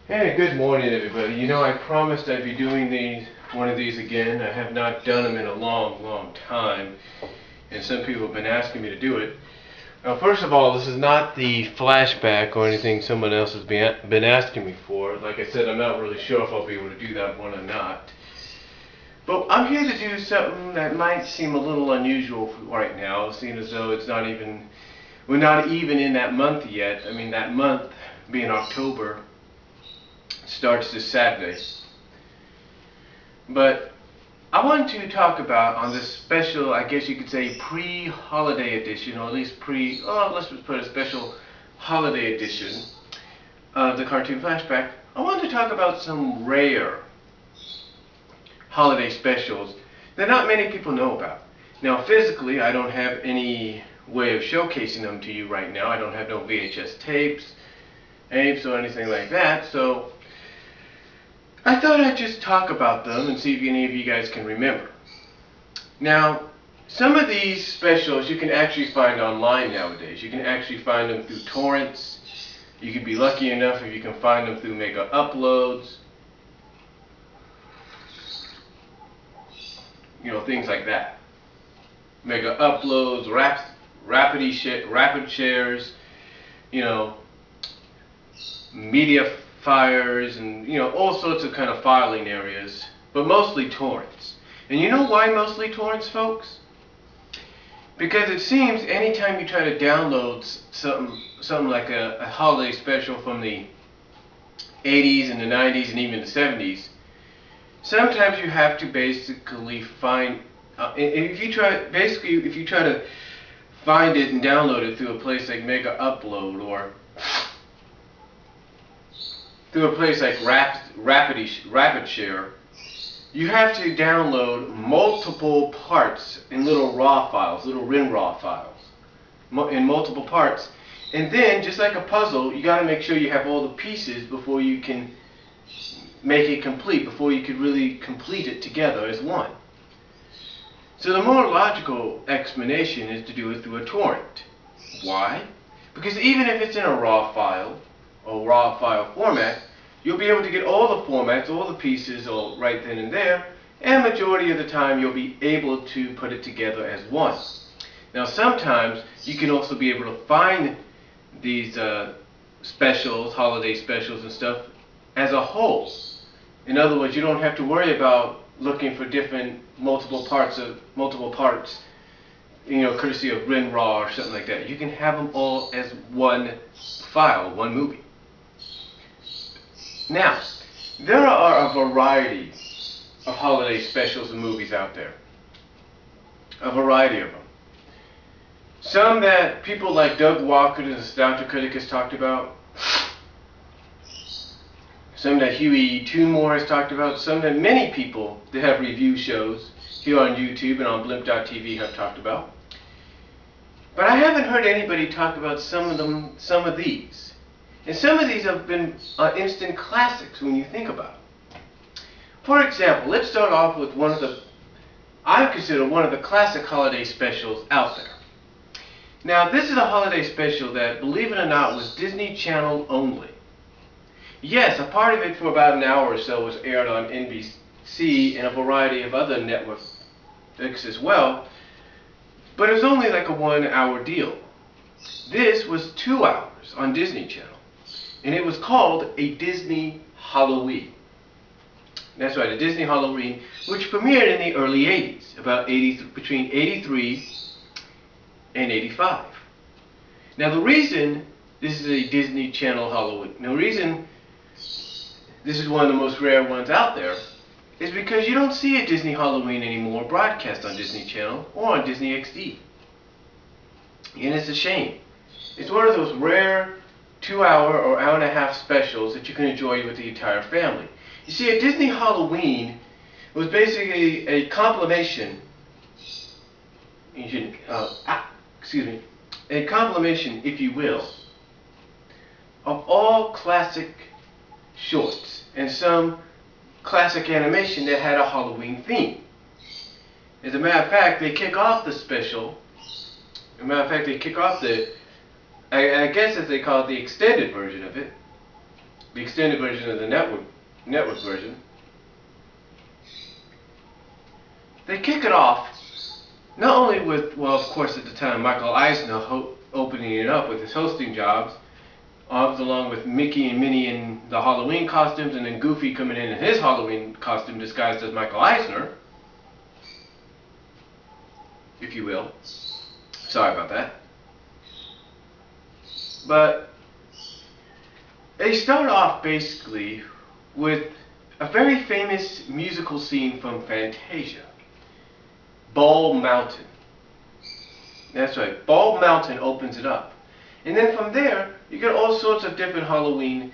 Hey, good morning, everybody. You know, I promised I'd be doing one of these again. I have not done them in a long, long time, and some people have been asking me to do it. Now, first of all, this is not the flashback or anything someone else has been asking me for. Like I said, I'm not really sure if I'll be able to do that one or not. But I'm here to do something that might seem a little unusual right now, seeing as though we're not even in that month yet. I mean, that month being October starts this Saturday. But I want to talk about on this special, I guess you could say, pre-holiday edition, or at least let's just put a special holiday edition of the Cartoon Flashback. I want to talk about some rare holiday specials that not many people know about. Now, physically, I don't have any way of showcasing them to you right now. I don't have no VHS tapes, or anything like that, so I thought I'd just talk about them and see if any of you guys can remember. Now, some of these specials you can actually find online nowadays. You can actually find them through torrents. You can be lucky enough if you can find them through mega uploads. You know, things like that. Mega uploads, rapid shares, you know, media fires, and all sorts of kind of filing areas, but mostly torrents. And you know why mostly torrents, folks? Because it seems anytime you try to download something like a holiday special from the 80s and the 90s and even the 70s, sometimes you have to basically find if you try to find it and download it through a place like Mega Upload or through a place like Rapid Share, you have to download multiple parts in little RAW files, little WinRAW files, in multiple parts. And then, just like a puzzle, you got to make sure you have all the pieces before you can make it complete, before you could really complete it together as one. So the more logical explanation is to do it through a torrent. Why? Because even if it's in a RAW file, or raw file format, you'll be able to get all the formats, all the pieces, all right then and there, and majority of the time you'll be able to put it together as one. Now, sometimes you can also be able to find these specials, holiday specials and stuff, as a whole. In other words, you don't have to worry about looking for different multiple parts, courtesy of WinRAW or something like that. You can have them all as one file, one movie. Now, there are a variety of holiday specials and movies out there. A variety of them. Some that people like Doug Walker, the Nostalgia Critic, has talked about. Some that Huey Toonmore has talked about. Some that many people that have review shows here on YouTube and on Blimp.tv have talked about. But I haven't heard anybody talk about some of these. And some of these have been instant classics when you think about it. For example, let's start off with I consider one of the classic holiday specials out there. Now, this is a holiday special that, believe it or not, was Disney Channel only. Yes, a part of it for about an hour or so was aired on NBC and a variety of other networks as well, but it was only like a 1 hour deal. This was 2 hours on Disney Channel. And it was called A Disney Halloween. That's right, A Disney Halloween, which premiered in the early 80s, between 83 and 85. Now, the reason this is a Disney Channel Halloween, the reason this is one of the most rare ones out there, is because you don't see a Disney Halloween anymore broadcast on Disney Channel or on Disney XD. And it's a shame. It's one of those rare 2 hour or hour and a half specials that you can enjoy with the entire family. You see, a Disney Halloween was basically a compilation, a compilation, if you will, of all classic shorts and some classic animation that had a Halloween theme. As a matter of fact, they kick off the special. I guess as they call it, the extended version of it, the extended version of the network version, they kick it off not only with, well, of course, at the time, Michael Eisner opening it up with his hosting jobs, along with Mickey and Minnie in the Halloween costumes, and then Goofy coming in his Halloween costume disguised as Michael Eisner, if you will. Sorry about that. But they start off basically with a very famous musical scene from Fantasia, Bald Mountain. That's right, Bald Mountain opens it up. And then from there, you get all sorts of different Halloween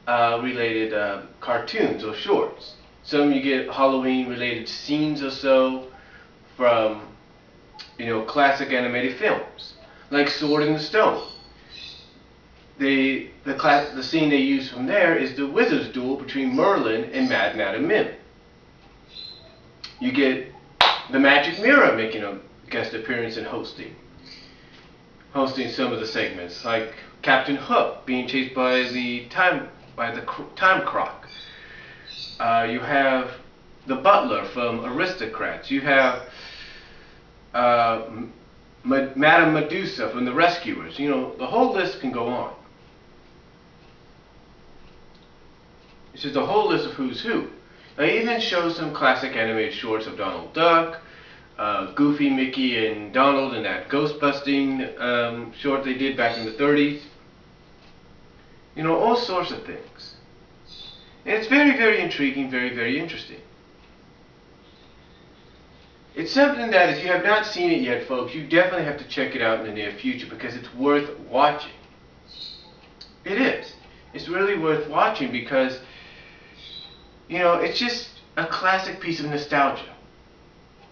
related cartoons or shorts. Some you get Halloween related scenes or so from, you know, classic animated films, like Sword in the Stone. The scene they use from there is the wizard's duel between Merlin and Mad Madam Mim. You get the Magic Mirror making a guest appearance and hosting some of the segments, like Captain Hook being chased by the time croc. You have the butler from Aristocrats. You have Madame Medusa from The Rescuers. You know, the whole list can go on. It's just a whole list of who's who. They even show some classic animated shorts of Donald Duck, Goofy, Mickey, and Donald in that ghost busting short they did back in the 30s. You know, all sorts of things. And it's very, very intriguing, very, very interesting. It's something that if you have not seen it yet, folks, you definitely have to check it out in the near future because it's worth watching. It is. It's really worth watching because, you know, it's just a classic piece of nostalgia.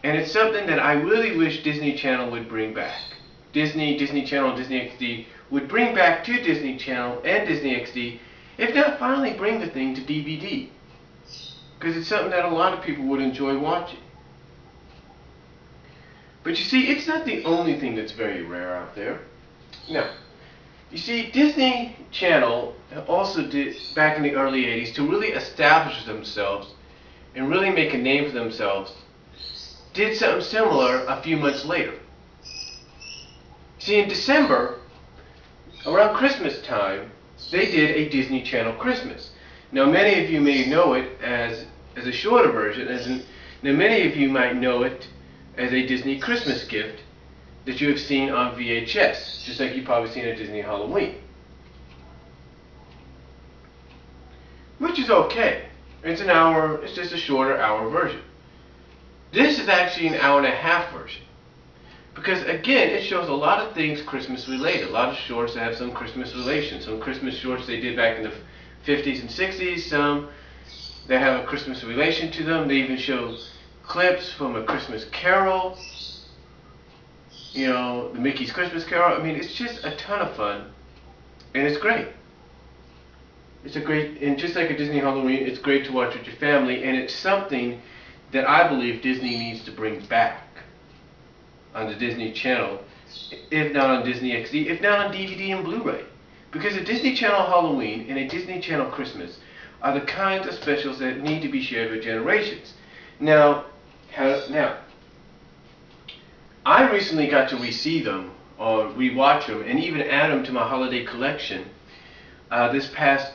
And it's something that I really wish Disney Channel would bring back. Disney Channel, and Disney XD would bring back to Disney Channel and Disney XD, if not finally bring the thing to DVD. Because it's something that a lot of people would enjoy watching. But you see, it's not the only thing that's very rare out there. No. You see, Disney Channel also did, back in the early 80s, to really establish themselves and really make a name for themselves, did something similar a few months later. See, in December, around Christmas time, they did a Disney Channel Christmas. Now, many of you may know it as a shorter version, now many of you might know it as a Disney Christmas gift that you have seen on VHS, just like you've probably seen a Disney Halloween. Which is okay. It's an hour, it's just a shorter hour version. This is actually an hour-and-a-half version. Because again, it shows a lot of things Christmas related, a lot of shorts that have some Christmas relation. Some Christmas shorts they did back in the 50s and 60s, some that have a Christmas relation to them. They even show clips from A Christmas Carol, you know, the Mickey's Christmas Carol. I mean, it's just a ton of fun, and it's great. It's a great, and just like a Disney Halloween, it's great to watch with your family, and it's something that I believe Disney needs to bring back on the Disney Channel, if not on Disney XD, if not on DVD and Blu-ray. Because a Disney Channel Halloween and a Disney Channel Christmas are the kinds of specials that need to be shared with generations. Now, I recently got to re-see them, or rewatch them, and even add them to my holiday collection this past,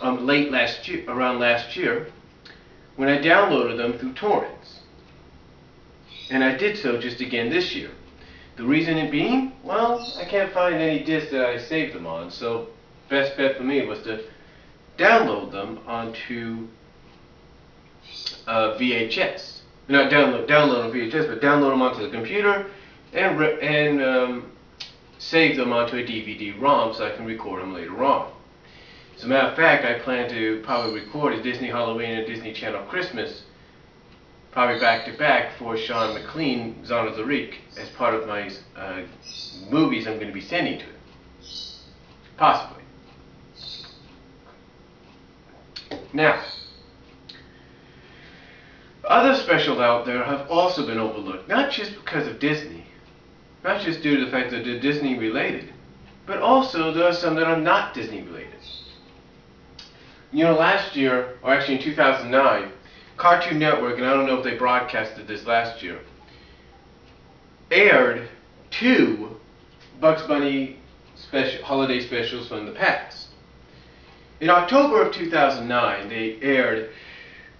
late last year, around last year, when I downloaded them through torrents. And I did so just again this year. The reason it being, well, I can't find any disc that I saved them on, so best bet for me was to download them onto VHS. Not download on VHS, but download them onto the computer and save them onto a DVD-ROM so I can record them later on. As a matter of fact, I plan to probably record a Disney Halloween and Disney Channel Christmas, probably back-to-back for Sean McLean, Zon of the Reek, as part of my movies I'm going to be sending to him. Possibly. Now, other specials out there have also been overlooked, not just because of Disney, not just due to the fact that they're Disney related, but also there are some that are not Disney related. You know, last year, or actually in 2009, Cartoon Network, and I don't know if they broadcasted this last year, aired 2 Bugs Bunny holiday specials from the past. In October of 2009, they aired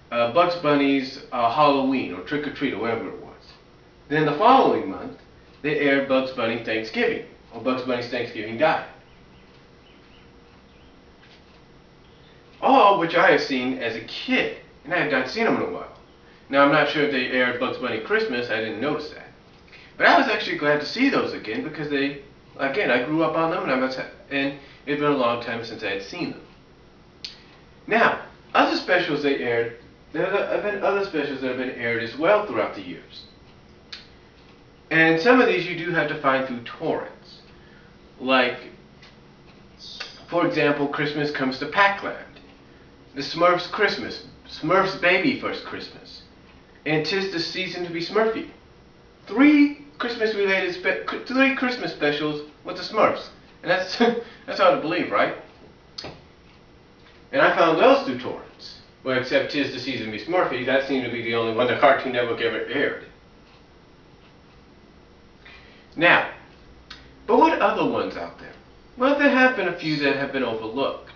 Bugs Bunny's Halloween, or Trick or Treat, or whatever it was. Then the following month, they aired Bugs Bunny Thanksgiving, or Bugs Bunny's Thanksgiving Day. All which I have seen as a kid, and I have not seen them in a while. Now, I'm not sure if they aired Bugs Bunny Christmas, I didn't notice that. But I was actually glad to see those again, because they, again, I grew up on them, and it's been a long time since I had seen them. Now, other specials they aired, there have been other specials that have been aired as well throughout the years. And some of these you do have to find through torrents. Like, for example, Christmas Comes to Pac-Land, The Smurfs Christmas, Smurfs Baby First Christmas, and 'Tis the Season to be Smurfy. 3 Christmas specials with the Smurfs. And that's that's hard to believe, right? And I found those through torrents. Well, except 'Tis the Season to be Smurfy, that seemed to be the only one the Cartoon Network ever aired. Now, but what other ones out there? Well, there have been a few that have been overlooked.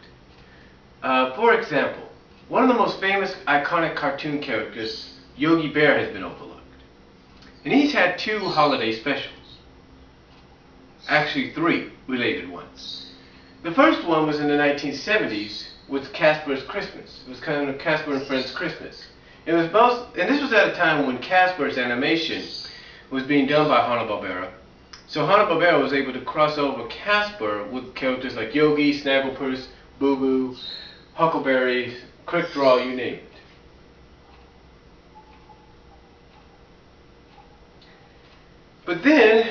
For example, one of the most famous iconic cartoon characters, Yogi Bear, has been overlooked. And he's had 2 holiday specials. Actually 3 related ones. The first one was in the 1970s with Casper's Christmas. It was kind of Casper and Friends Christmas. It was both, and this was at a time when Casper's animation was being done by Hanna-Barbera. So Hanna-Barbera was able to cross over Casper with characters like Yogi, Snagglepuss, Boo Boo, Huckleberry, Quick Draw, you name it. But then,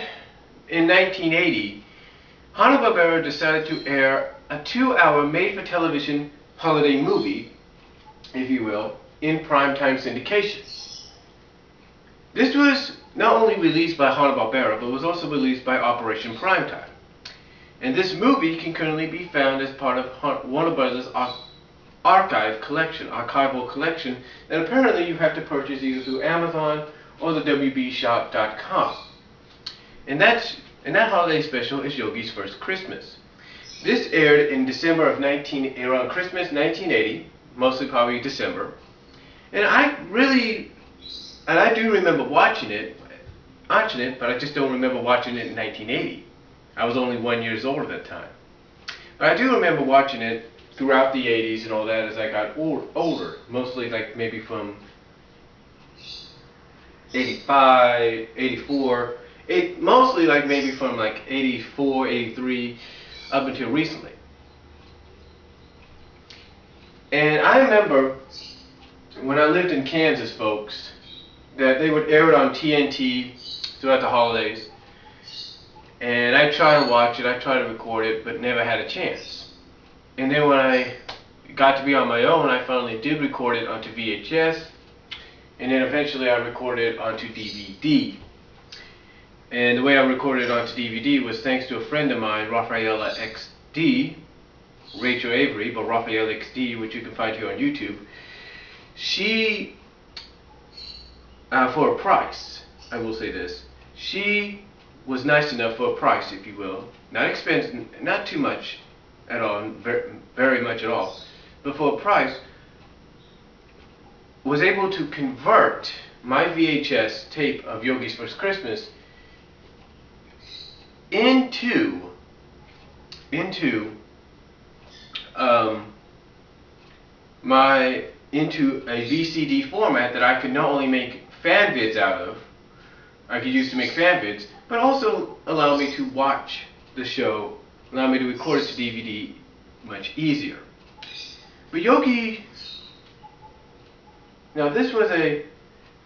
in 1980, Hanna-Barbera decided to air a 2-hour made-for-television holiday movie, if you will, in primetime syndication. This was not only released by Hanna-Barbera, but was also released by Operation Primetime. And this movie can currently be found as part of Warner Brothers' archival collection that apparently you have to purchase either through Amazon or the WBshop.com. And that holiday special is Yogi's First Christmas. This aired in December of around Christmas 1980, mostly probably December. And I do remember watching it, but I just don't remember watching it in 1980. I was only 1 year old at that time. But I do remember watching it throughout the 80s and all that as I got older, mostly like maybe from 85, 84, mostly like maybe from like 84, 83 up until recently. And I remember when I lived in Kansas, folks, that they would air it on TNT throughout the holidays. And I tried to watch it, I tried to record it, but never had a chance. And then when I got to be on my own, I finally did record it onto VHS. And then eventually I recorded it onto DVD. And the way I recorded it onto DVD was thanks to a friend of mine, Rafaela XD, Rachel Avery, but Rafaela XD, which you can find here on YouTube. She, for a price, I will say this, she was nice enough for a price, if you will, not expensive, not too much at all, very much at all, but for a price, was able to convert my VHS tape of Yogi's First Christmas into a VCD format that I could not only make fan vids out of, I could use to make fan vids, but also allow me to watch the show, allow me to record it to DVD much easier. But Yogi, now this was a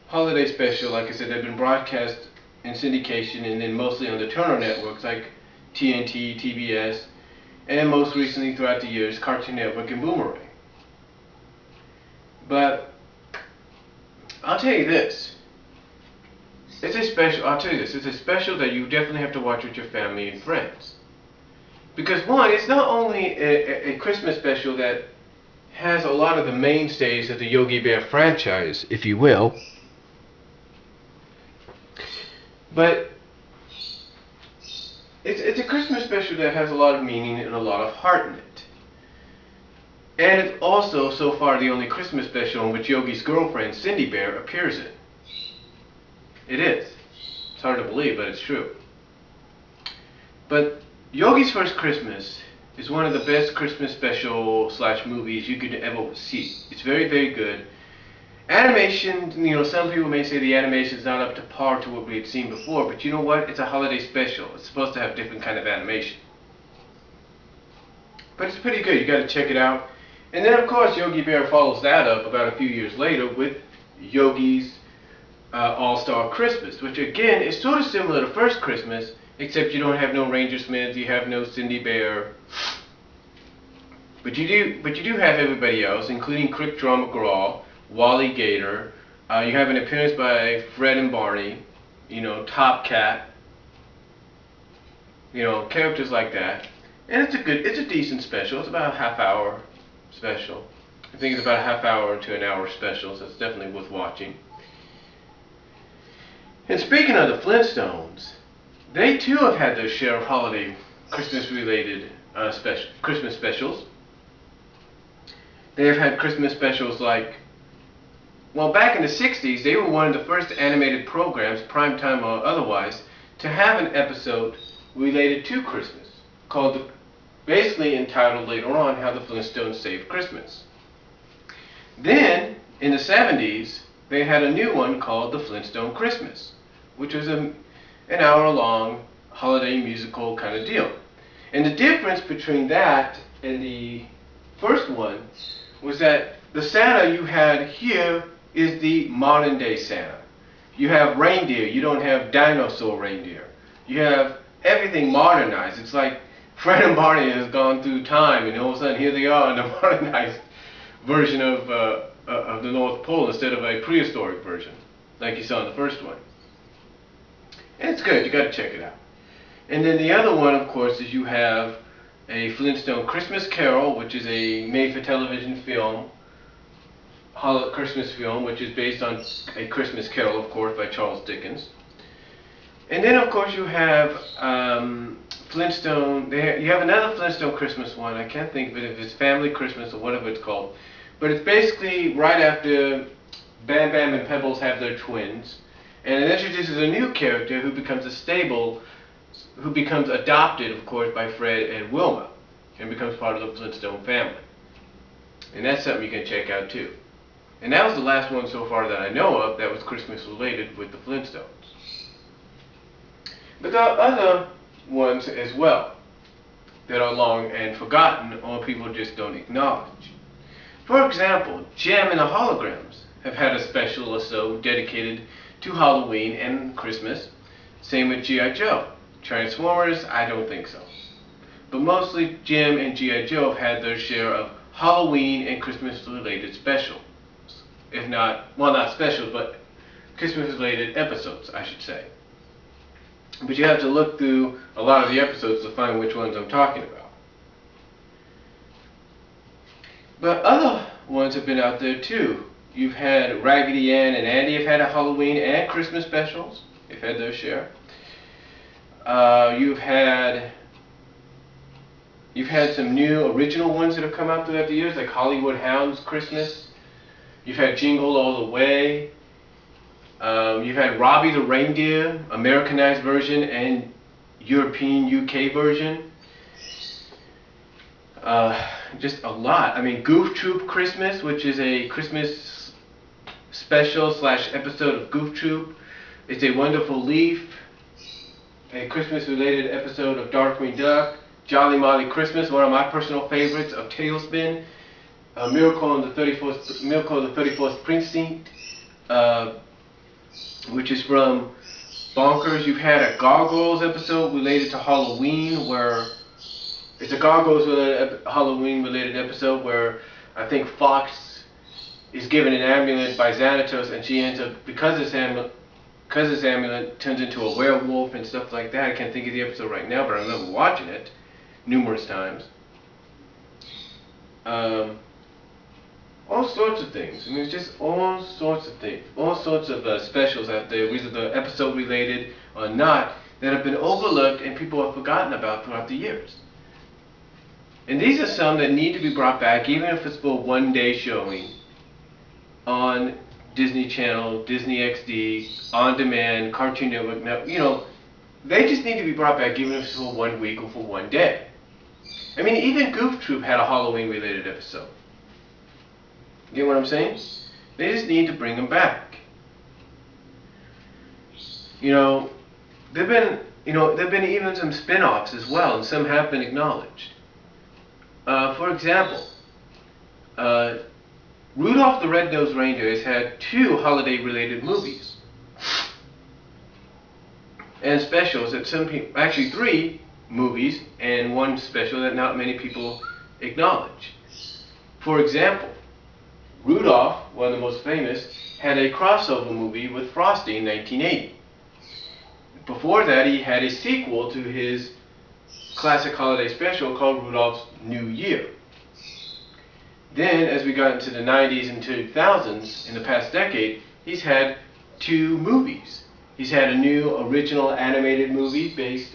holiday special, like I said, that had been broadcast in syndication and then mostly on the Turner networks like TNT, TBS, and then most recently throughout the years, Cartoon Network and Boomerang. But I'll tell you this, it's a special that you definitely have to watch with your family and friends. Because one, it's not only a Christmas special that has a lot of the mainstays of the Yogi Bear franchise, if you will. But it's a Christmas special that has a lot of meaning and a lot of heart in it. And it's also, so far, the only Christmas special in which Yogi's girlfriend, Cindy Bear, appears in. It is. It's hard to believe, but it's true. But Yogi's First Christmas is one of the best Christmas special / movies you could ever see. It's very, very good. Animation, some people may say the animation is not up to par to what we had seen before, but you know what? It's a holiday special. It's supposed to have different kind of animation. But it's pretty good. You got to check it out. And then, of course, Yogi Bear follows that up about a few years later with Yogi's All-Star Christmas, which again is sort of similar to First Christmas, except you don't have no Ranger Smith, you have no Cindy Bear, but you do have everybody else, including Crick Draw McGraw, Wally Gator. You have an appearance by Fred and Barney, Top Cat, characters like that, and it's a decent special. It's about a half-hour special. I think it's about a half-hour to an hour special, so it's definitely worth watching. And speaking of the Flintstones, they too have had their share of holiday Christmas-related Christmas specials. They have had Christmas specials like, well, back in the 60s, they were one of the first animated programs, primetime or otherwise, to have an episode related to Christmas, basically entitled later on, How the Flintstones Saved Christmas. Then, in the 70s, they had a new one called The Flintstone Christmas, which was an hour-long holiday musical kind of deal. And the difference between that and the first one was that the Santa you had here is the modern-day Santa. You have reindeer. You don't have dinosaur reindeer. You have everything modernized. It's like Fred and Barney has gone through time, and all of a sudden here they are in the modernized version of the North Pole instead of a prehistoric version, like you saw in the first one. And it's good. You got to check it out. And then the other one, of course, is you have a Flintstone Christmas Carol, which is a made-for-television film, Christmas film, which is based on A Christmas Carol, of course, by Charles Dickens. And then, of course, you have Flintstone. You have another Flintstone Christmas one. I can't think of it if it's Family Christmas or whatever it's called. But it's basically right after Bam Bam and Pebbles have their twins, and it introduces a new character who becomes adopted, of course, by Fred and Wilma, and becomes part of the Flintstone family. And that's something you can check out too. And that was the last one so far that I know of that was Christmas related with the Flintstones. But there are other ones as well that are long and forgotten or people just don't acknowledge. For example, Jem and the Holograms have had a special or so dedicated to Halloween and Christmas. Same with G.I. Joe. Transformers, I don't think so. But mostly Jem and G.I. Joe have had their share of Halloween and Christmas related specials. If not, well, not specials, but Christmas related episodes, I should say. But you have to look through a lot of the episodes to find which ones I'm talking about. But other ones have been out there too. You've had Raggedy Ann and Andy have had a Halloween and Christmas specials. They've had their share. You've had some new original ones that have come out throughout the years, like Hollywood Hounds Christmas. You've had Jingle All the Way. You've had Robbie the Reindeer, Americanized version and European UK version. Just a lot. I mean, Goof Troop Christmas, which is a Christmas special / episode of Goof Troop. It's a Wonderful Leaf, a Christmas-related episode of Darkwing Duck. Jolly Molly Christmas, one of my personal favorites, of Tailspin. Miracle of the 34th Precinct, which is from Bonkers. You've had a Gargoyles episode related to Halloween, where it's a Gargoyles Halloween related episode where I think Fox is given an amulet by Xanatos, and she ends up, because this amulet turns into a werewolf and stuff like that. I can't think of the episode right now, but I remember watching it numerous times. all sorts of things. I mean, it's just all sorts of things, all sorts of specials out there, whether they're episode related or not, that have been overlooked and people have forgotten about throughout the years. And these are some that need to be brought back, even if it's for one day showing on Disney Channel, Disney XD, On Demand, Cartoon Network. Now, you know, they just need to be brought back, even if it's for 1 week or for one day. I mean, even Goof Troop had a Halloween-related episode. You get what I'm saying? They just need to bring them back. You know, there've been even some spin-offs as well, and some have been acknowledged. For example, Rudolph the Red-Nosed Reindeer has had 2 holiday-related movies and specials that some people, actually 3 movies and 1 special that not many people acknowledge. For example, Rudolph, one of the most famous, had a crossover movie with Frosty in 1980. Before that, he had a sequel to his classic holiday special called Rudolph's New Year. Then, as we got into the 90s and 2000s, in the past decade, he's had 2 movies. He's had a new original animated movie based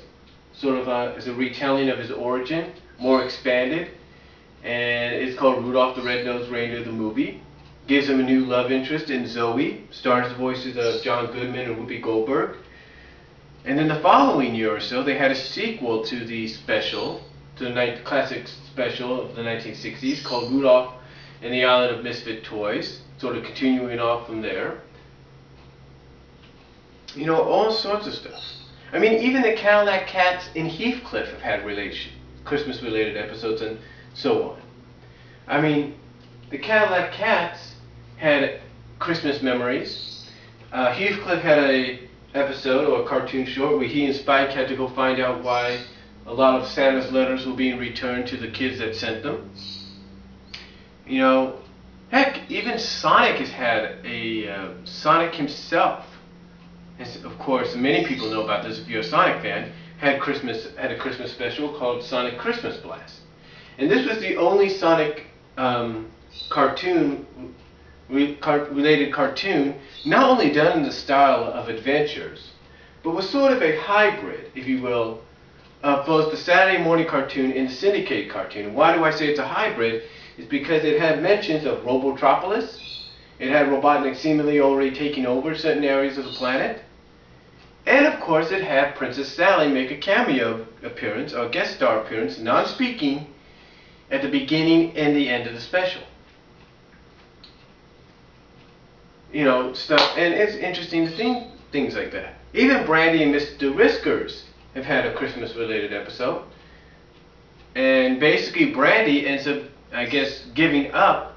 sort of as a retelling of his origin, more expanded, and it's called Rudolph the Red-Nosed Reindeer the movie. Gives him a new love interest in Zoe, stars the voices of John Goodman and Whoopi Goldberg. And then the following year or so, they had a sequel to the special, to the classic special of the 1960s called Rudolph and the Island of Misfit Toys, sort of continuing off from there. You know, all sorts of stuff. I mean, even the Cadillac Cats in Heathcliff have had Christmas-related episodes and so on. I mean, the Cadillac Cats had Christmas memories. Heathcliff had a episode or a cartoon short where he and Spike had to go find out why a lot of Santa's letters were being returned to the kids that sent them. You know, heck, even Sonic has had a Sonic himself. Of course, many people know about this if you're a Sonic fan. Had a Christmas special called Sonic Christmas Blast, and this was the only Sonic related cartoon not only done in the style of adventures, but was sort of a hybrid, if you will, of both the Saturday morning cartoon and the syndicated cartoon. Why do I say it's a hybrid? It's because it had mentions of Robotropolis. It had Robotnik seemingly already taking over certain areas of the planet. And of course it had Princess Sally make a cameo appearance, or guest star appearance, non-speaking, at the beginning and the end of the special. You know, stuff, and it's interesting to think things like that. Even Brandy and Mr. Whiskers have had a Christmas-related episode. And basically Brandy ends up, I guess, giving up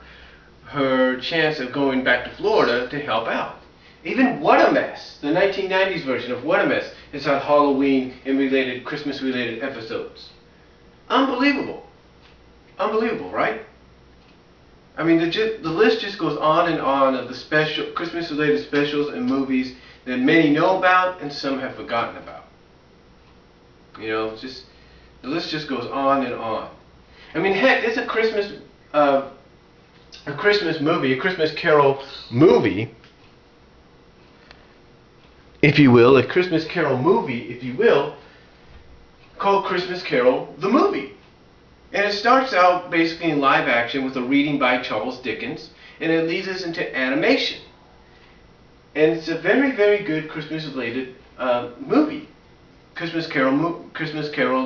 her chance of going back to Florida to help out. Even What a Mess, the 1990s version of What a Mess, has had Halloween and related, Christmas-related episodes. Unbelievable. Unbelievable, right? I mean, the list just goes on and on of the special Christmas-related specials and movies that many know about and some have forgotten about. You know, just the list just goes on and on. I mean, heck, there's a Christmas movie, a Christmas Carol movie, if you will, a Christmas Carol movie, if you will, called Christmas Carol the Movie. And it starts out basically in live action with a reading by Charles Dickens, and it leads us into animation. And it's a very, very good Christmas-related movie. Christmas Carol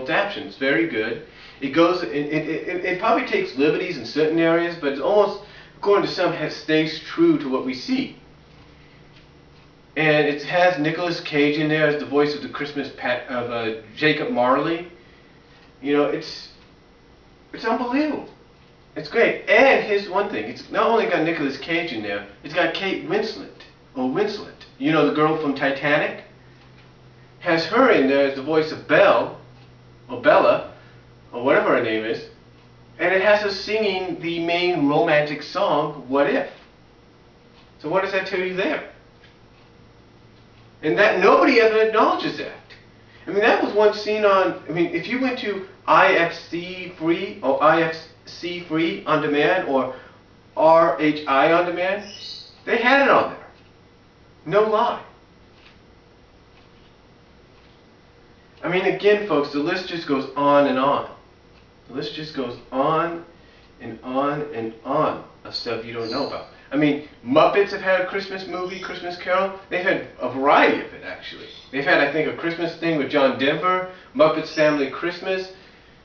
adaptation. It's very good. It goes. It probably takes liberties in certain areas, but it's almost, according to some, stays true to what we see. And it has Nicolas Cage in there as the voice of the Christmas of Jacob Marley. You know, it's unbelievable. It's great. And here's one thing: it's not only got Nicolas Cage in there, it's got Kate Winslet. You know, the girl from Titanic. Has her in there as the voice of Belle, or Bella, or whatever her name is, and it has her singing the main romantic song, What If? So what does that tell you there? And that nobody ever acknowledges that. I mean, that was once seen on, I mean, if you went to IFC Free, or IFC Free On Demand, or RHI On Demand, they had it on there. No lie. I mean, again, folks, the list just goes on and on. The list just goes on and on and on of stuff you don't know about. I mean, Muppets have had a Christmas movie, Christmas Carol. They've had a variety of it, actually. They've had, I think, a Christmas thing with John Denver, Muppets Family Christmas.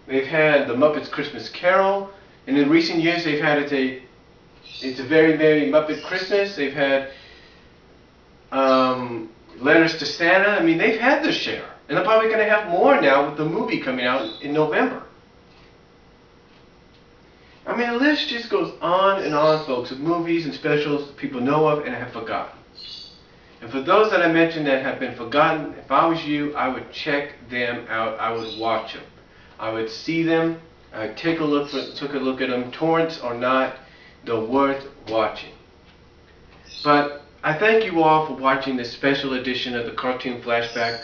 They've had the Muppets Christmas Carol. And in recent years, they've had It's a Very Merry Muppet Christmas. They've had Letters to Santa. I mean, they've had their share. And they're probably going to have more now with the movie coming out in November. I mean, the list just goes on and on, folks, of movies and specials people know of and have forgotten. And for those that I mentioned that have been forgotten, if I was you, I would check them out. I would watch them. I would see them. I would take a look at them, torrents or not. They're worth watching. But I thank you all for watching this special edition of the Cartoon Flashback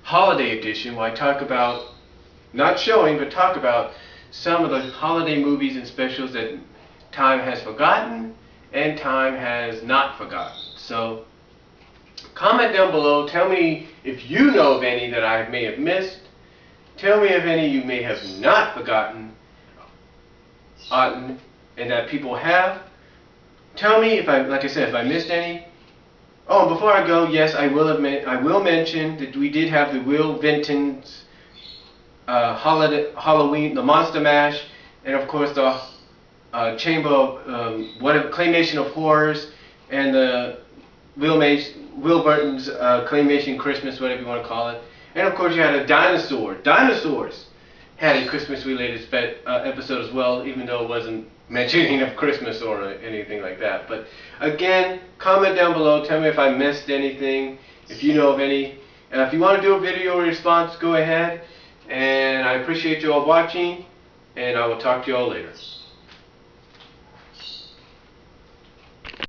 Holiday Edition, where I talk about, not showing, but talk about some of the holiday movies and specials that time has forgotten and time has not forgotten. So comment down below. Tell me if you know of any that I may have missed. Tell me if any you may have not forgotten and that people have. Tell me if like I said, if I missed any. Oh, and before I go, yes, I will mention that we did have the Will Vinton's Halloween, the Monster Mash, and of course the Chamber of Claymation of Horrors, and the Will Burton's Claymation Christmas, whatever you want to call it. And of course you had a Dinosaurs had a Christmas-related episode as well, even though it wasn't mentioning of Christmas or anything like that. But again, comment down below. Tell me if I missed anything, if you know of any. If you want to do a video response, go ahead. And I appreciate you all watching, and I will talk to you all later.